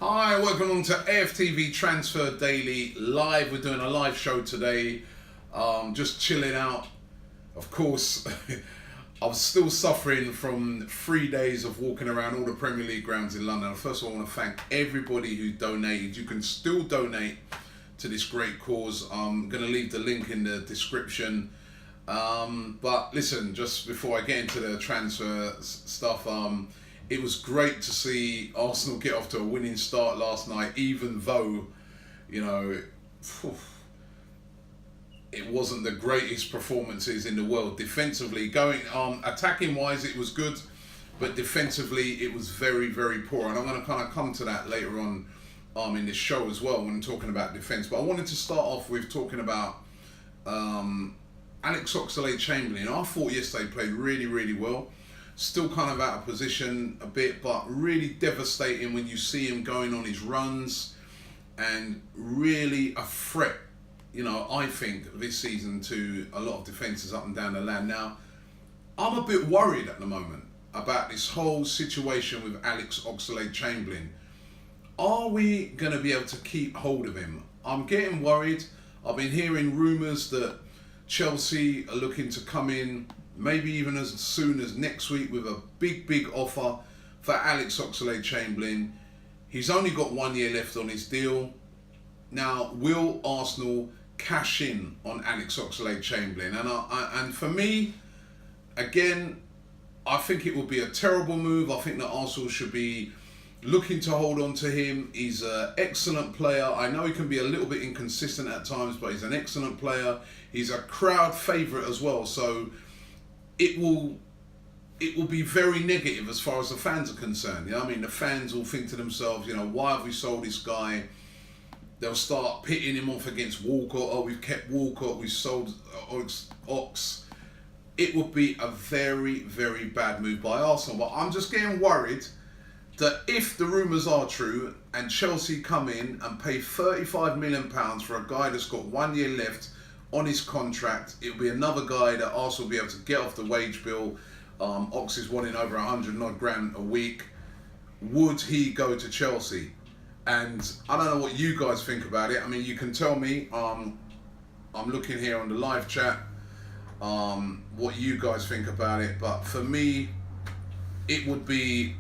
Hi, welcome on to AFTV Transfer Daily Live. We're doing a live show today, just chilling out. Of course, I was still suffering from 3 days of walking around all the Premier League grounds in London. First of all, I want to thank everybody who donated. You can still donate to this great cause. I'm going to leave the link in the description. But listen, just before I get into the transfer stuff, it was great to see Arsenal get off to a winning start last night, even though, it wasn't the greatest performances in the world. Defensively, attacking wise, it was good, but defensively, it was very, very poor. And I'm going to kind of come to that later on in this show as well when talking about defence. But I wanted to start off with talking about Alex Oxlade-Chamberlain. I thought yesterday played really, really well. Still kind of out of position a bit, but really devastating when you see him going on his runs and really a threat, I think, this season to a lot of defences up and down the land. Now, I'm a bit worried at the moment about this whole situation with Alex Oxlade-Chamberlain. Are we going to be able to keep hold of him? I'm getting worried. I've been hearing rumours that Chelsea are looking to come in maybe even as soon as next week with a big offer for Alex Oxlade-Chamberlain. He's only got 1 year left on his deal. Now, will Arsenal cash in on Alex Oxlade-Chamberlain? And for me, again, I think it would be a terrible move. I think that Arsenal should be looking to hold on to him. He's an excellent player. I know he can be a little bit inconsistent at times, but he's an excellent player. He's a crowd favourite as well. So it will be very negative as far as the fans are concerned. The fans will think to themselves, why have we sold this guy? They'll start pitting him off against Walcott. Oh, we've kept Walcott, we've sold Ox. It would be a very, very bad move by Arsenal. But I'm just getting worried that if the rumours are true and Chelsea come in and pay £35 million for a guy that's got 1 year left on his contract, it'll be another guy that Arsenal will be able to get off the wage bill. Ox is wanting over 100 odd grand a week. Would he go to Chelsea? And I don't know what you guys think about it. You can tell me. I'm looking here on the live chat. What you guys think about it? But for me, it would be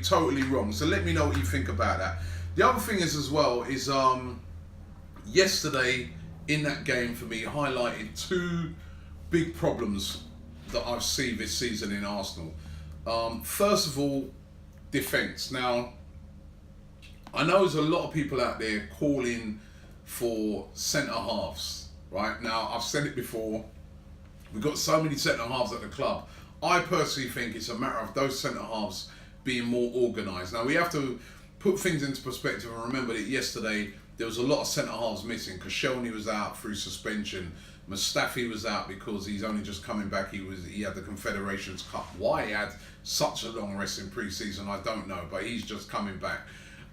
totally wrong. So let me know what you think about that. The other thing is as well is yesterday in that game for me highlighted two big problems that I've seen this season in Arsenal. First of all, defence. Now, I know there's a lot of people out there calling for centre halves. Right now, I've said it before. We've got so many centre halves at the club. I personally think it's a matter of those centre halves being more organised. Now, we have to put things into perspective and remember that yesterday there was a lot of centre halves missing. Koscielny was out through suspension. Mustafi was out because he's only just coming back. He had the Confederations Cup. Why he had such a long rest in pre-season, I don't know, but he's just coming back.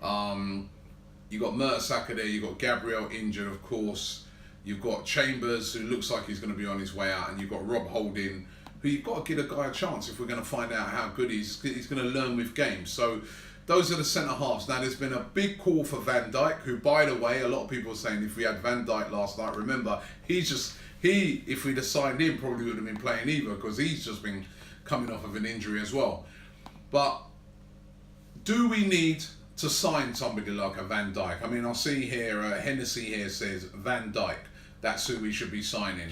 You got Mertesacker there. You got Gabriel injured, of course. You've got Chambers, who looks like he's going to be on his way out, and you've got Rob Holding, who you've got to give a guy a chance if we're going to find out how good he's going to learn with games. So those are the centre halves. Now, there's been a big call for Van Dijk, who, by the way, a lot of people are saying if we had Van Dijk last night, remember, if we'd have signed him, probably would have been playing either, because he's just been coming off of an injury as well. But do we need to sign somebody like a Van Dijk? I see here, Hennessy here says Van Dijk. That's who we should be signing.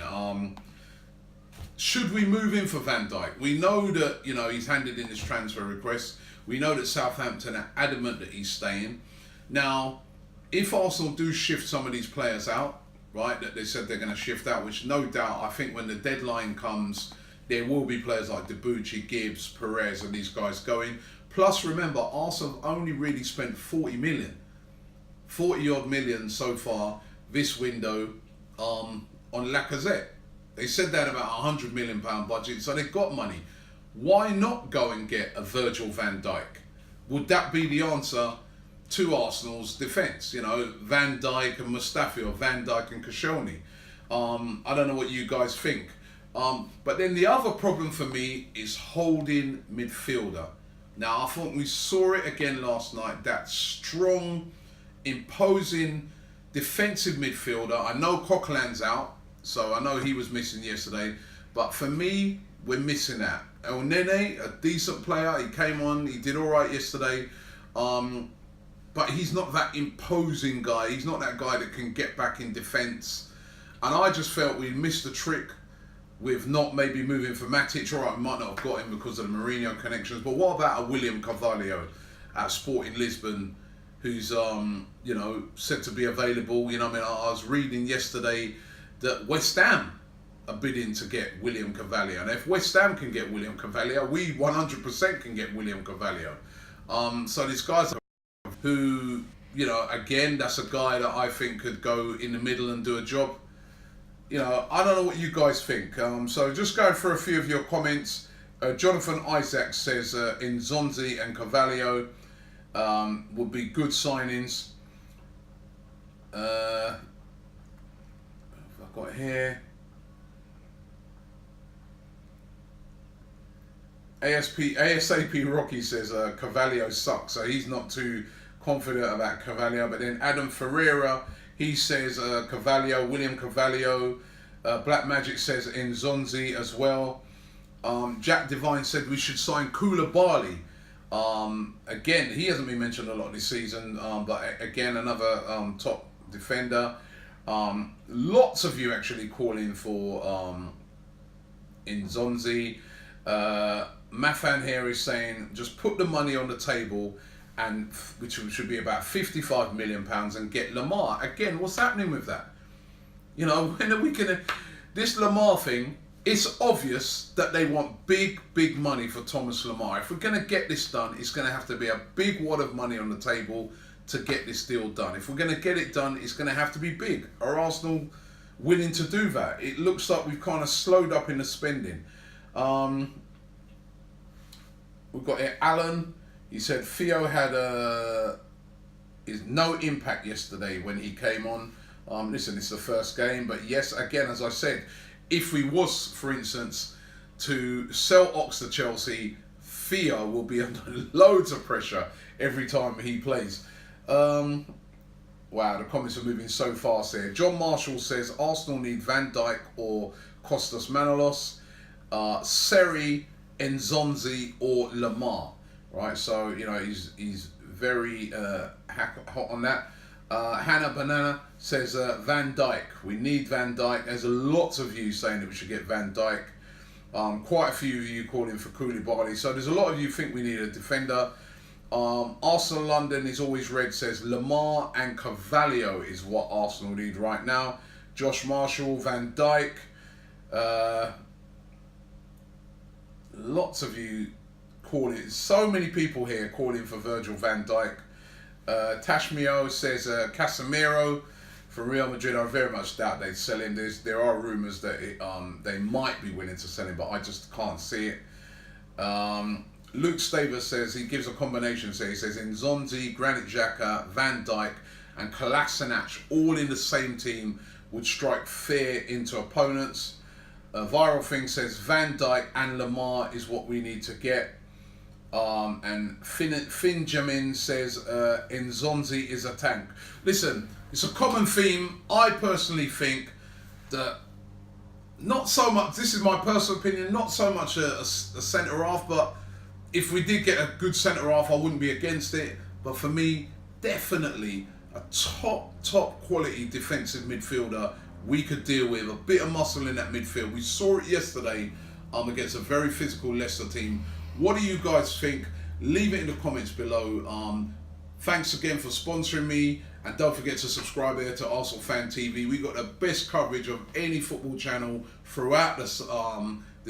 Should we move in for Van Dijk? We know that, he's handed in his transfer request. We know that Southampton are adamant that he's staying. Now, if Arsenal do shift some of these players out, right, that they said they're going to shift out, which no doubt, I think when the deadline comes, there will be players like Debuchy, Gibbs, Perez and these guys going. Plus, remember, Arsenal have only really spent 40 odd million so far this window on Lacazette. They said that about a £100 million budget, so they've got money. Why not go and get a Virgil van Dijk? Would that be the answer to Arsenal's defence? Van Dijk and Mustafi, or Van Dijk and Koscielny. I don't know what you guys think. But then the other problem for me is holding midfielder. Now, I thought we saw it again last night, that strong, imposing defensive midfielder. I know Coquelin's out, so I know he was missing yesterday, but for me, we're missing that. El Nene, a decent player, he came on, he did all right yesterday, but he's not that imposing guy. He's not that guy that can get back in defence. And I just felt we missed the trick with not maybe moving for Matic. All right, we might not have got him because of the Mourinho connections, but what about a William Carvalho at Sporting Lisbon, who's you know, said to be available? You know, I mean, I was reading yesterday that West Ham are bidding to get William Carvalho, and if West Ham can get William Carvalho, we 100% can get William Carvalho. So these guys who, you know, again, that's a guy that I think could go in the middle and do a job. You know, I don't know what you guys think. So just going through a few of your comments. Jonathan Isaac says Nzonzi and Carvalho would be good signings. I've got here. ASAP Rocky says Carvalho sucks, so he's not too confident about Carvalho. But then Adam Ferreira, he says Carvalho, William Carvalho. Black Magic says Nzonzi as well. Jack Devine said we should sign Koulibaly. Again, he hasn't been mentioned a lot this season, but again, another top defender. Lots of you actually calling for Nzonzi. Mafan here is saying just put the money on the table, and which should be about £55 million, and get Lamar. Again, what's happening with that? You know, when are we gonna, this Lamar thing, it's obvious that they want big money for Thomas Lamar. If we're gonna get this done, it's gonna have to be a big wad of money on the table to get this deal done. If we're gonna get it done, it's gonna have to be big. Are Arsenal willing to do that? It looks like we've kind of slowed up in the spending. We've got here Alan. He said Theo had no impact yesterday when he came on. Listen, it's the first game, but yes, again, as I said, if we was, for instance, to sell Ox to Chelsea, Theo will be under loads of pressure every time he plays. Wow, the comments are moving so fast here. John Marshall says Arsenal need Van Dijk or Kostas Manolas, Seri, Nzonzi or Lamar. Right, so you know he's very hot on that. Hannah Banana says Van Dijk. We need Van Dijk. There's a lot of you saying that we should get Van Dijk. Quite a few of you calling for Koulibaly. So there's a lot of you think we need a defender. Arsenal London is always red says Lamar and Carvalho is what Arsenal need right now. Josh Marshall, Van Dijk. Lots of you calling. So many people here calling for Virgil van Dijk. Tashmio says Casemiro for Real Madrid. I very much doubt they'd sell him. There are rumours that they might be willing to sell him, but I just can't see it. Luke Staver says he gives a combination. So he says Nzonzi, Granit Xhaka, Van Dijk and Kolasinac all in the same team would strike fear into opponents. Viral Thing says Van Dijk and Lamar is what we need to get. And Finjamin says Nzonzi is a tank. Listen, it's a common theme. I personally think that not so much, this is my personal opinion, not so much a centre-half, but if we did get a good centre-half, I wouldn't be against it. But for me, definitely a top quality defensive midfielder we could deal with. A bit of muscle in that midfield. We saw it yesterday against a very physical Leicester team. What do you guys think? Leave it in the comments below. Thanks again for sponsoring me, and don't forget to subscribe here to Arsenal Fan TV. We got the best coverage of any football channel throughout this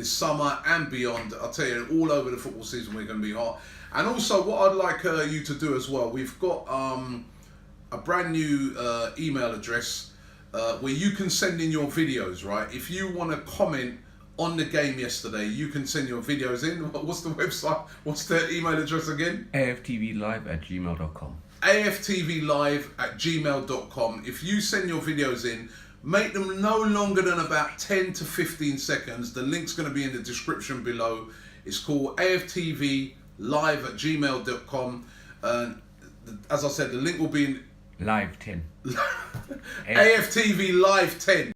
summer and beyond. I'll tell you, all over the football season we're going to be hot. And also, what I'd like you to do as well, we've got a brand new email address where you can send in your videos, right? If you want to comment on the game yesterday, you can send your videos in. What's the website? What's the email address again? AFTVlive@gmail.com. AFTVlive@gmail.com. If you send your videos in, make them no longer than about 10 to 15 seconds. The link's going to be in the description below. It's called AFTV live@gmail.com. As I said, the link will be in Live 10. AFTV Live 10.